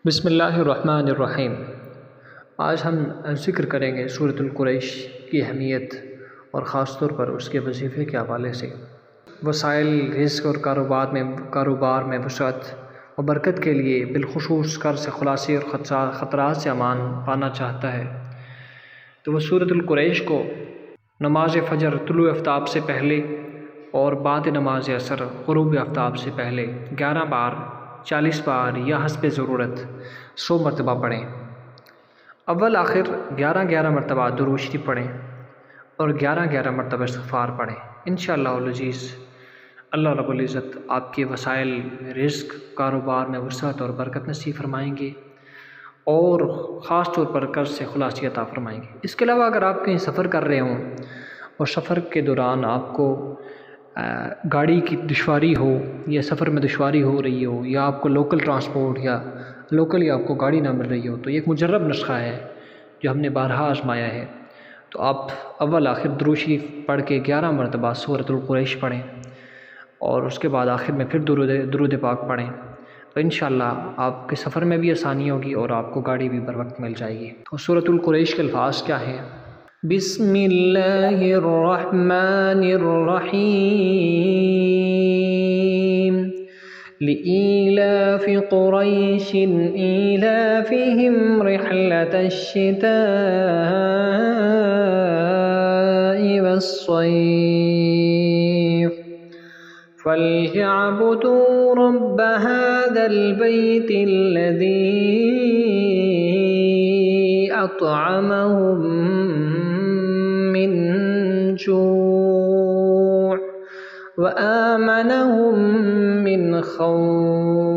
بسم اللہ الرحمن الرحیم۔ آج ہم ذکر کریں گے سورۃ القریش کی اہمیت اور خاص طور پر اس کے وظیفے کے حوالے سے۔ وسائل رزق اور کاروبار میں وسعت و برکت کے لیے بالخصوص قرض سے خلاصی اور خطرات سے امان پانا چاہتا ہے تو وہ سورۃ القریش کو نماز فجر طلوع آفتاب سے پہلے اور بعد نماز عصر غروب آفتاب سے پہلے 11 بار 40 بار یا حسب ضرورت 100 مرتبہ پڑھیں۔ اول آخر 11 مرتبہ درود شریف پڑھیں اور 11 مرتبہ استغفار پڑھیں۔ انشاءاللہ العزیز اللہ رب العزت آپ کے وسائل رزق کاروبار میں وسعت اور برکت نصیب فرمائیں گے اور خاص طور پر قرض سے خلاصی عطا فرمائیں گے۔ اس کے علاوہ اگر آپ کہیں سفر کر رہے ہوں اور سفر کے دوران آپ کو گاڑی کی دشواری ہو یا سفر میں دشواری ہو رہی ہو یا آپ کو لوکل ٹرانسپورٹ یا لوکلی آپ کو گاڑی نہ مل رہی ہو تو یہ ایک مجرب نسخہ ہے جو ہم نے بارہا آزمایا ہے۔ تو آپ اول آخر درود شریف پڑھ کے 11 مرتبہ سورۃ القریش پڑھیں اور اس کے بعد آخر میں پھر درود پاک پڑھیں تو انشاءاللہ آپ کے سفر میں بھی آسانی ہوگی اور آپ کو گاڑی بھی بر وقت مل جائے گی۔ تو سورۃ القریش کے الفاظ کیا ہیں؟ بسم اللہ الرحمن الرحیم لإيلاف قريش إيلافهم رحلة الشتاء والصيف فليعبدوا رب هذا البيت الذي أطعمهم من جوع وآمنهم من خوف۔